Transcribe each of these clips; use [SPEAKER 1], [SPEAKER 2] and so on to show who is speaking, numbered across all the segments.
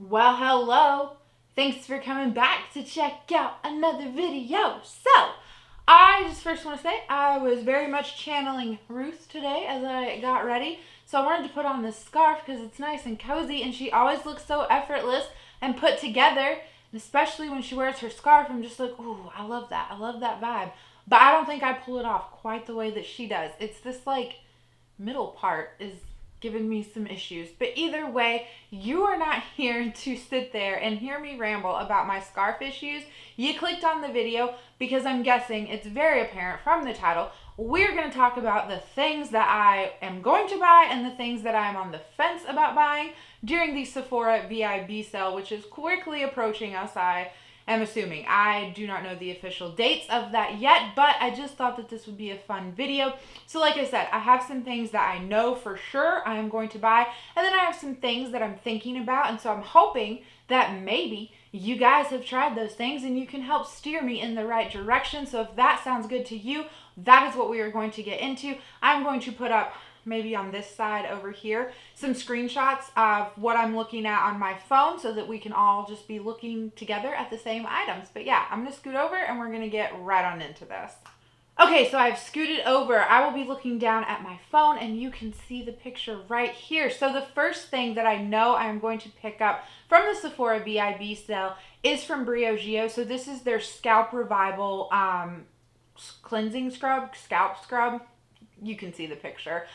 [SPEAKER 1] Well, hello. Thanks for coming back to check out another video. So, I just first want to say I was very much channeling Ruth today as I got ready. So I wanted to put on this scarf because it's nice and cozy and she always looks so effortless and put together. And especially when she wears her scarf, I'm just like, ooh, I love that. I love that vibe. But I don't think I pull it off quite the way that she does. It's this like middle part is giving me some issues. But either way, you are not here to sit there and hear me ramble about my scarf issues. You clicked on the video because I'm guessing it's very apparent from the title. We're going to talk about the things that I am going to buy and the things that I'm on the fence about buying during the Sephora VIB sale, which is quickly approaching us. I'm assuming. I do not know the official dates of that yet, but I just thought that this would be a fun video. So like I said, I have some things that I know for sure I am going to buy, and then I have some things that I'm thinking about, and so I'm hoping that maybe you guys have tried those things and you can help steer me in the right direction. So if that sounds good to you, that is what we are going to get into. I'm going to put up maybe on this side over here some screenshots of what I'm looking at on my phone so that we can all just be looking together at the same items. But yeah, I'm going to scoot over and we're going to get right on into this. Okay, so I've scooted over. I will be looking down at my phone and you can see the picture right here. So the first thing that I know I'm going to pick up from the Sephora VIB sale is from Briogeo. So this is their Scalp Revival cleansing scrub, scalp scrub. You can see the picture.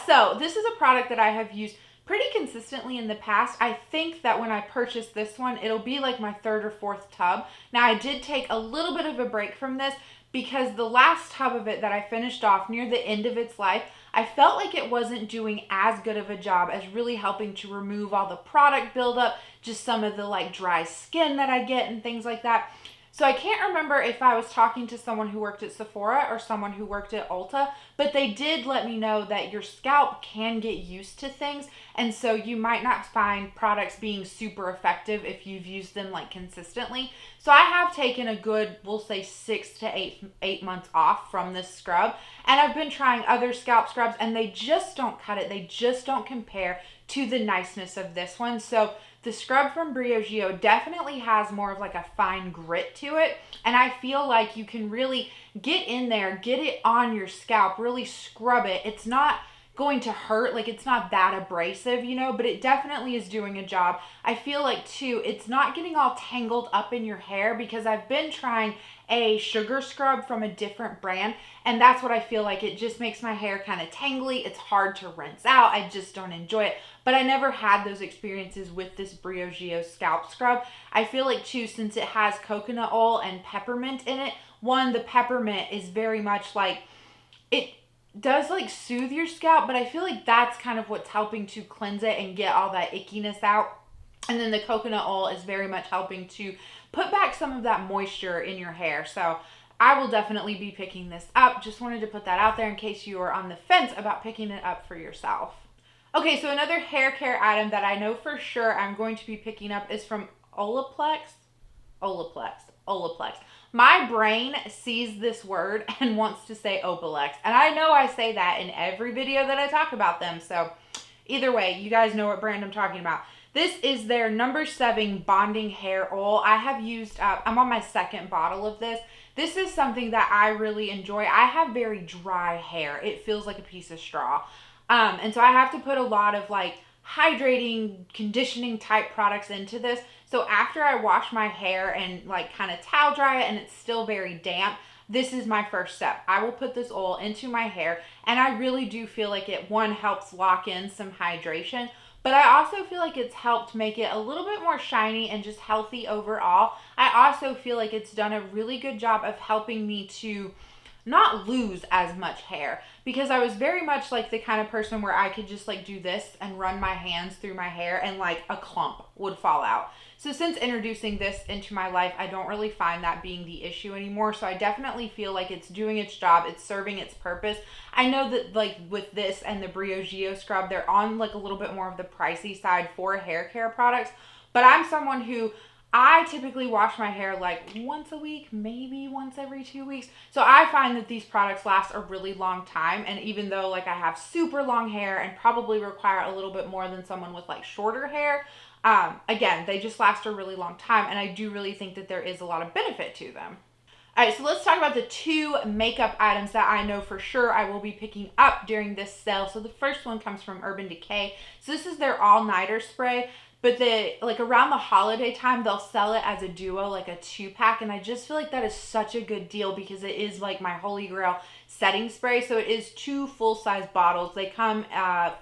[SPEAKER 1] So this is a product that I have used pretty consistently in the past. I think that when I purchase this one, it'll be like my third or fourth tub. Now I did take a little bit of a break from this because the last tub of it that I finished off near the end of its life, I felt like it wasn't doing as good of a job as really helping to remove all the product buildup, just some of the like dry skin that I get and things like that. So I can't remember if I was talking to someone who worked at Sephora or someone who worked at Ulta, but they did let me know that your scalp can get used to things, and so you might not find products being super effective if you've used them like consistently. So I have taken a good, we'll say 6 to 8 months off from this scrub, and I've been trying other scalp scrubs and they just don't cut it. They just don't compare to the niceness of this one. So the scrub from Briogeo definitely has more of like a fine grit to it. And I feel like you can really get in there, get it on your scalp, really scrub it. It's not going to hurt, like it's not that abrasive, but it definitely is doing a job. I feel like too, it's not getting all tangled up in your hair because I've been trying a sugar scrub from a different brand, and that's what I feel like. It just makes my hair kind of tangly. It's hard to rinse out. I just don't enjoy it. But I never had those experiences with this Briogeo scalp scrub. I feel like too, since it has coconut oil and peppermint in it, the peppermint is very much like, it does like soothe your scalp, but I feel like that's kind of what's helping to cleanse it and get all that ickiness out. And then the coconut oil is very much helping to put back some of that moisture in your hair. So I will definitely be picking this up. Just wanted to put that out there in case you are on the fence about picking it up for yourself. Okay, so another hair care item that I know for sure I'm going to be picking up is from Olaplex. Olaplex. My brain sees this word and wants to say Opalex. And I know I say that in every video that I talk about them. So either way, you guys know what brand I'm talking about. This is their number 7 bonding hair oil. I have used up, I'm on my second bottle of this. This is something that I really enjoy. I have very dry hair. It feels like a piece of straw. And so I have to put a lot of like hydrating, conditioning type products into this. So after I wash my hair and like kind of towel dry it and it's still very damp, this is my first step. I will put this oil into my hair, and I really do feel like it, one, helps lock in some hydration, but I also feel like it's helped make it a little bit more shiny and just healthy overall. I also feel like it's done a really good job of helping me to not lose as much hair, because I was very much like the kind of person where I could just like do this and run my hands through my hair and like a clump would fall out. So since introducing this into my life, I don't really find that being the issue anymore. So I definitely feel like it's doing its job. It's serving its purpose. I know that like with this and the Briogeo scrub, they're on like a little bit more of the pricey side for hair care products. But I'm someone who, I typically wash my hair like once a week, maybe once every 2 weeks. So I find that these products last a really long time. And even though like I have super long hair and probably require a little bit more than someone with like shorter hair, Again, they just last a really long time, and I do really think that there is a lot of benefit to them. All right, so let's talk about the 2 makeup items that I know for sure I will be picking up during this sale. So the first one comes from Urban Decay. So this is their all-nighter spray, but like around the holiday time, they'll sell it as a duo, like a 2-pack, and I just feel like that is such a good deal because it is like my holy grail setting spray. So it is 2 full-size bottles. They come,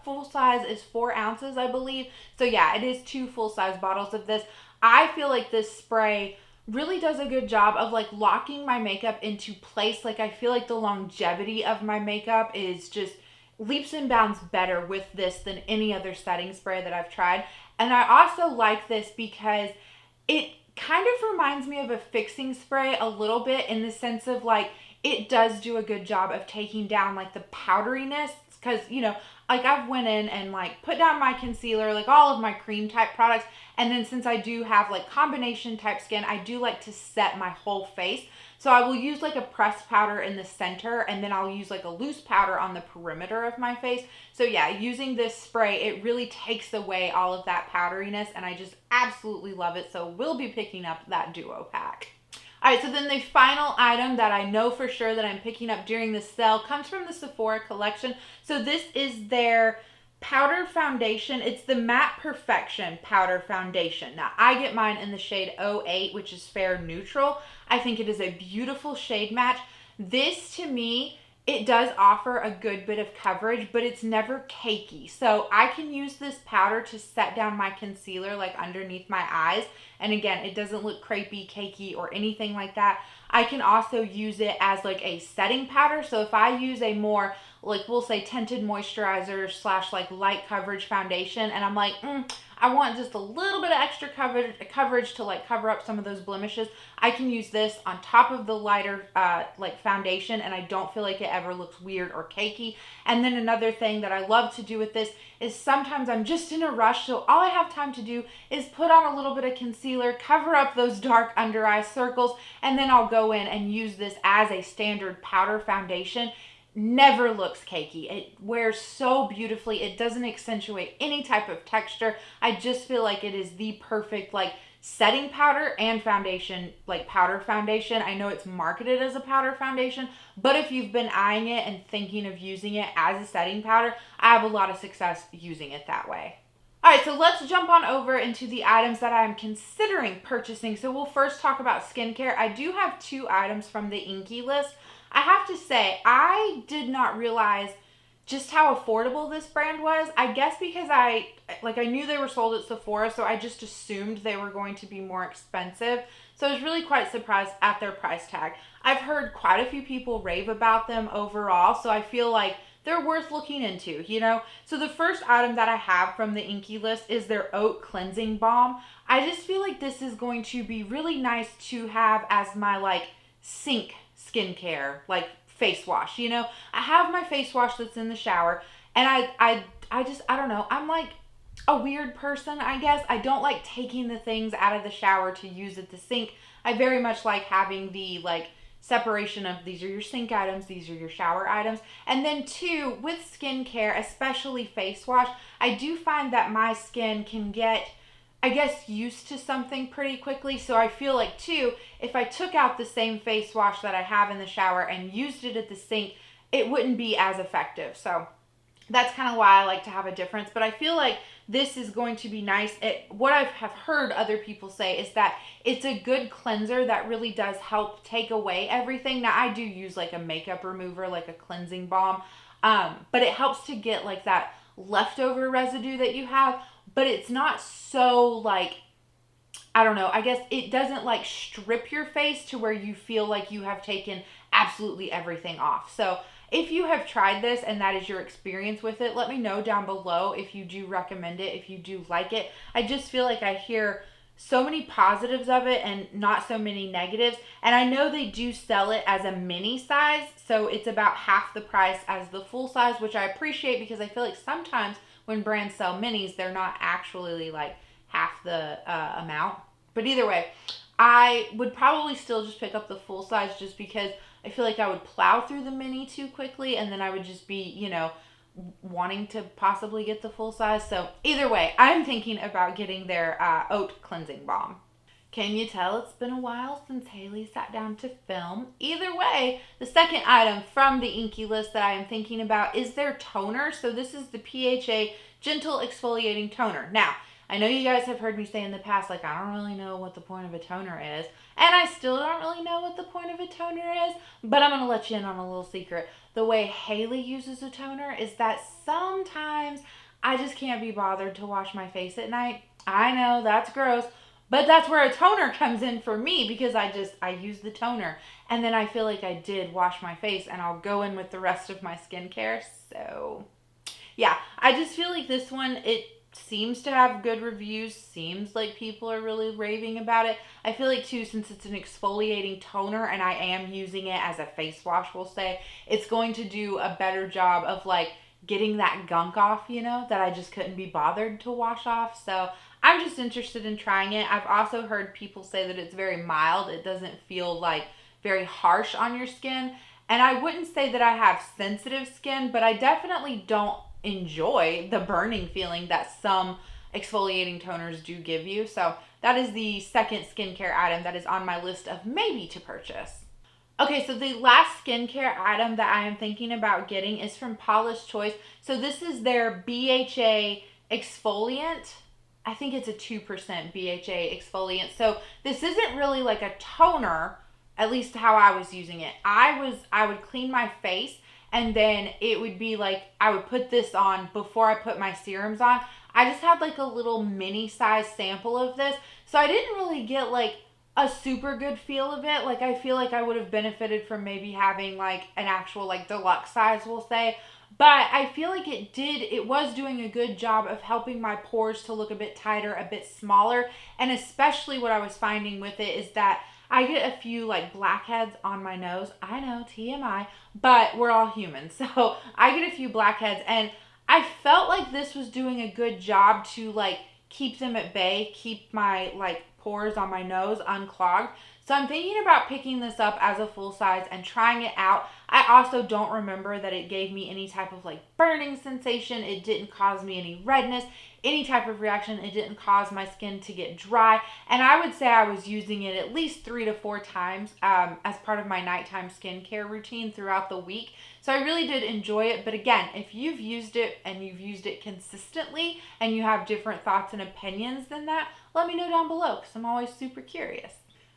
[SPEAKER 1] full size is 4 ounces, I believe. So yeah, it is 2 full-size bottles of this. I feel like this spray really does a good job of like locking my makeup into place. Like I feel like the longevity of my makeup is just leaps and bounds better with this than any other setting spray that I've tried. And I also like this because it kind of reminds me of a fixing spray a little bit, in the sense of like it does do a good job of taking down like the powderiness, because you know, like I've went in and like put down my concealer, like all of my cream type products, and then since I do have like combination type skin, I do like to set my whole face. So I will use like a pressed powder in the center, and then I'll use like a loose powder on the perimeter of my face. So yeah, using this spray, it really takes away all of that powderiness, and I just absolutely love it. So we'll be picking up that duo pack. All right, so then the final item that I know for sure that I'm picking up during this sale comes from the Sephora collection. So this is their powder foundation. It's the Matte Perfection powder foundation. Now, I get mine in the shade 08, which is fair neutral. I think it is a beautiful shade match. This, to me, it does offer a good bit of coverage, but it's never cakey. So I can use this powder to set down my concealer like underneath my eyes. And again, it doesn't look crepey, cakey, or anything like that. I can also use it as like a setting powder. So if I use a more, like we'll say tinted moisturizer / like light coverage foundation, and I'm like, I want just a little bit of extra coverage to like cover up some of those blemishes, I can use this on top of the lighter like foundation, and I don't feel like it ever looks weird or cakey. And then another thing that I love to do with this is sometimes I'm just in a rush, so all I have time to do is put on a little bit of concealer, cover up those dark under eye circles, and then I'll go in and use this as a standard powder foundation. Never looks cakey. It wears so beautifully. It doesn't accentuate any type of texture. I just feel like it is the perfect like setting powder and foundation, like powder foundation. I know it's marketed as a powder foundation, but if you've been eyeing it and thinking of using it as a setting powder, I have a lot of success using it that way. All right, so let's jump on over into the items that I'm considering purchasing. So we'll first talk about skincare. I do have 2 items from the Inky list. I have to say, I did not realize just how affordable this brand was. I guess because I knew they were sold at Sephora, so I just assumed they were going to be more expensive. So I was really quite surprised at their price tag. I've heard quite a few people rave about them overall, so I feel like they're worth looking into, you know? So the first item that I have from the Inky list is their Oat Cleansing Balm. I just feel like this is going to be really nice to have as my like sink skincare, like face wash, you know? I have my face wash that's in the shower, and I don't know, I'm like a weird person, I guess. I don't like taking the things out of the shower to use at the sink. I very much like having the like separation of these are your sink items, these are your shower items. And then 2, with skincare, especially face wash, I do find that my skin can get, I guess, used to something pretty quickly. So I feel like 2, if I took out the same face wash that I have in the shower and used it at the sink, it wouldn't be as effective. So that's kind of why I like to have a difference. But I feel like this is going to be nice. What I have heard other people say is that it's a good cleanser that really does help take away everything. Now, I do use like a makeup remover, like a cleansing balm, but it helps to get like that leftover residue that you have, but it's not so like, I don't know, I guess it doesn't like strip your face to where you feel like you have taken absolutely everything off. So if you have tried this and that is your experience with it, let me know down below if you do recommend it, if you do like it. I just feel like I hear so many positives of it and not so many negatives. And I know they do sell it as a mini size, so it's about half the price as the full size, which I appreciate because I feel like sometimes when brands sell minis, they're not actually like half the amount. But either way, I would probably still just pick up the full size just because I feel like I would plow through the mini too quickly, and then I would just be, you know, wanting to possibly get the full size. So either way, I'm thinking about getting their oat cleansing balm. Can you tell it's been a while since Haley sat down to film? Either way, the second item from the Inky list that I am thinking about is their toner. So this is the PHA Gentle Exfoliating Toner. Now, I know you guys have heard me say in the past, like, I don't really know what the point of a toner is. And I still don't really know what the point of a toner is. But I'm going to let you in on a little secret. The way Haley uses a toner is that sometimes I just can't be bothered to wash my face at night. I know, that's gross. But that's where a toner comes in for me, because I use the toner. And then I feel like I did wash my face, and I'll go in with the rest of my skincare. So, yeah, I just feel like this one, it seems to have good reviews. Seems like people are really raving about it. I feel like, too, since it's an exfoliating toner and I am using it as a face wash, we'll say, it's going to do a better job of, like, getting that gunk off, you know, that I just couldn't be bothered to wash off. So I'm just interested in trying it. I've also heard people say that it's very mild. It doesn't feel like very harsh on your skin. And I wouldn't say that I have sensitive skin, but I definitely don't enjoy the burning feeling that some exfoliating toners do give you. So that is the second skincare item that is on my list of maybe to purchase. Okay, so the last skincare item that I am thinking about getting is from Paula's Choice. So this is their BHA exfoliant. I think it's a 2% BHA exfoliant. So this isn't really like a toner, at least how I was using it. I would clean my face, and then it would be like I would put this on before I put my serums on. I just had like a little mini size sample of this. So I didn't really get like a super good feel of it. Like, I feel like I would have benefited from maybe having like an actual like deluxe size, we'll say. But I feel like it was doing a good job of helping my pores to look a bit tighter, a bit smaller. And especially what I was finding with it is that I get a few like blackheads on my nose. I know, TMI, but we're all human. So I get a few blackheads, and I felt like this was doing a good job to like keep them at bay, keep my like pores on my nose unclogged. So I'm thinking about picking this up as a full size and trying it out. I also don't remember that it gave me any type of like burning sensation. It didn't cause me any redness, any type of reaction. It didn't cause my skin to get dry. And I would say I was using it at least 3 to 4 times as part of my nighttime skincare routine throughout the week. So I really did enjoy it. But again, if you've used it and you've used it consistently and you have different thoughts and opinions than that, let me know down below, because I'm always super curious.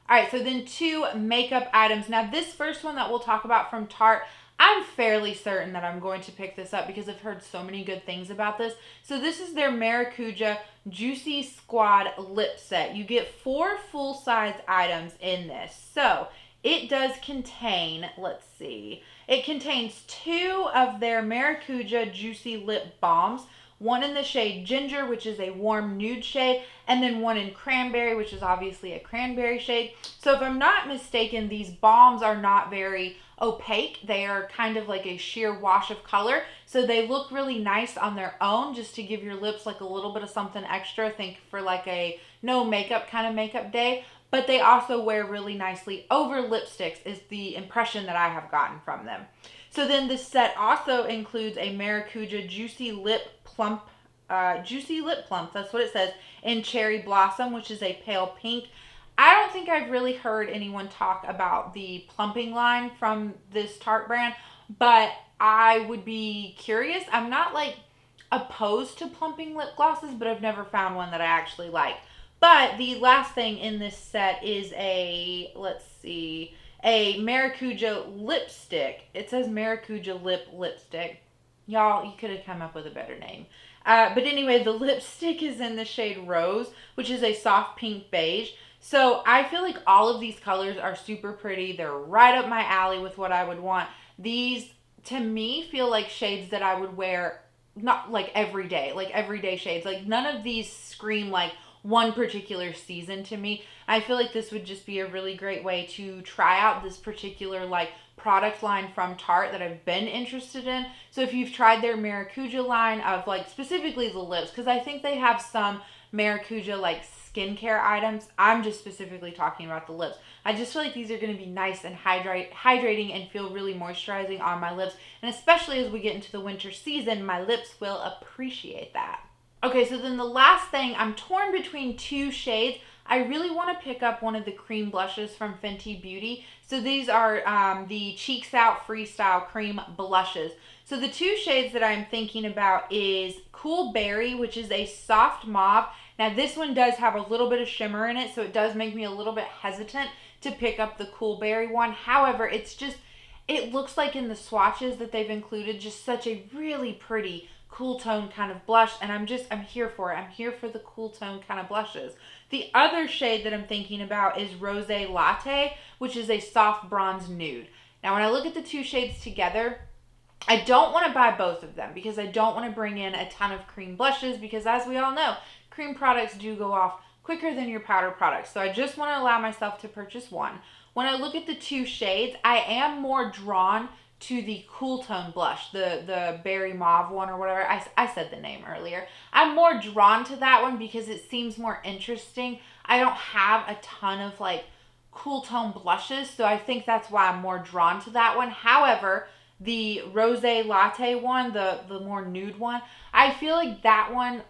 [SPEAKER 1] All right, so then 2 makeup items. Now, this first one that we'll talk about from Tarte, I'm fairly certain that I'm going to pick this up because I've heard so many good things about this. So this is their Maracuja Juicy Squad Lip Set. You get 4 full-size items in this. So it does contain, let's see, it contains 2 of their Maracuja Juicy Lip Balms. One in the shade Ginger, which is a warm nude shade, and then one in Cranberry, which is obviously a cranberry shade. So if I'm not mistaken, these balms are not very opaque. They are kind of like a sheer wash of color. So they look really nice on their own, just to give your lips like a little bit of something extra. Think for like a no makeup kind of makeup day. But they also wear really nicely over lipsticks, is the impression that I have gotten from them. So then this set also includes a Maracuja Juicy Lip Plump, that's what it says, in Cherry Blossom, which is a pale pink. I don't think I've really heard anyone talk about the plumping line from this Tarte brand, but I would be curious. I'm not like opposed to plumping lip glosses, but I've never found one that I actually like. But the last thing in this set is a, let's see, a Maracuja lipstick. It says Maracuja lip lipstick. Y'all, you could have come up with a better name. But anyway, the lipstick is in the shade Rose, which is a soft pink beige. So I feel like all of these colors are super pretty. They're right up my alley with what I would want. These, to me, feel like shades that I would wear not like everyday shades. Like, none of these scream like one particular season to me. I feel like this would just be a really great way to try out this particular like product line from Tarte that I've been interested in. So if you've tried their Maracuja line of like specifically the lips, because I think they have some Maracuja like skincare items. I'm just specifically talking about the lips. I just feel like these are going to be nice and hydrating and feel really moisturizing on my lips. And especially as we get into the winter season, my lips will appreciate that. Okay, so then the last thing, I'm torn between two shades. I really want to pick up one of the cream blushes from Fenty Beauty. So these are the Cheeks Out Freestyle Cream Blushes. So the two shades that I'm thinking about is Cool Berry, which is a soft mauve. Now this one does have a little bit of shimmer in it, so it does make me a little bit hesitant to pick up the Cool Berry one. However, it looks like in the swatches that they've included just such a really pretty cool tone kind of blush, and I'm here for it. I'm here for the cool tone kind of blushes. The other shade that I'm thinking about is Rosé Latte, which is a soft bronze nude. Now when I look at the two shades together, I don't want to buy both of them because I don't want to bring in a ton of cream blushes because, as we all know, cream products do go off quicker than your powder products. So I just want to allow myself to purchase one. When I look at the two shades, I am more drawn to the cool tone blush, the berry mauve one or whatever. I said the name earlier. I'm more drawn to that one because it seems more interesting. I don't have a ton of like cool tone blushes, so I think that's why I'm more drawn to that one. However, the Rosé Latte one, the more nude one, I feel like that one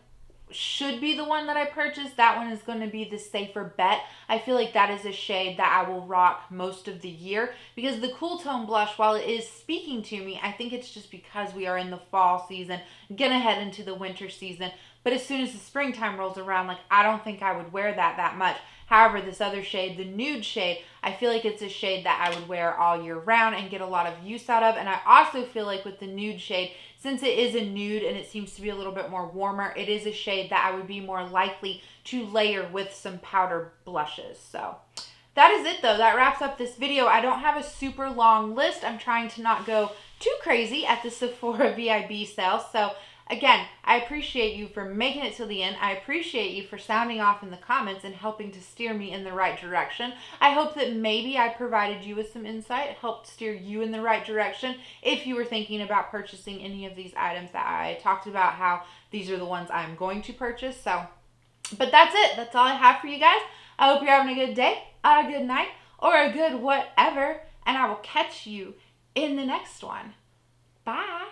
[SPEAKER 1] should be the one that I purchased. That one is going to be the safer bet. I feel like that is a shade that I will rock most of the year because the cool tone blush, while it is speaking to me, I think it's just because we are in the fall season, gonna head into the winter season. But as soon as the springtime rolls around, like, I don't think I would wear that much. However, this other shade, the nude shade, I feel like it's a shade that I would wear all year round and get a lot of use out of. And I also feel like with the nude shade, since it is a nude and it seems to be a little bit more warmer, it is a shade that I would be more likely to layer with some powder blushes. So that is it though. That wraps up this video. I don't have a super long list. I'm trying to not go too crazy at the Sephora VIB sale. So again, I appreciate you for making it to the end. I appreciate you for sounding off in the comments and helping to steer me in the right direction. I hope that maybe I provided you with some insight, helped steer you in the right direction if you were thinking about purchasing any of these items that I talked about, how these are the ones I'm going to purchase. So, but that's it. That's all I have for you guys. I hope you're having a good day, a good night, or a good whatever, and I will catch you in the next one. Bye.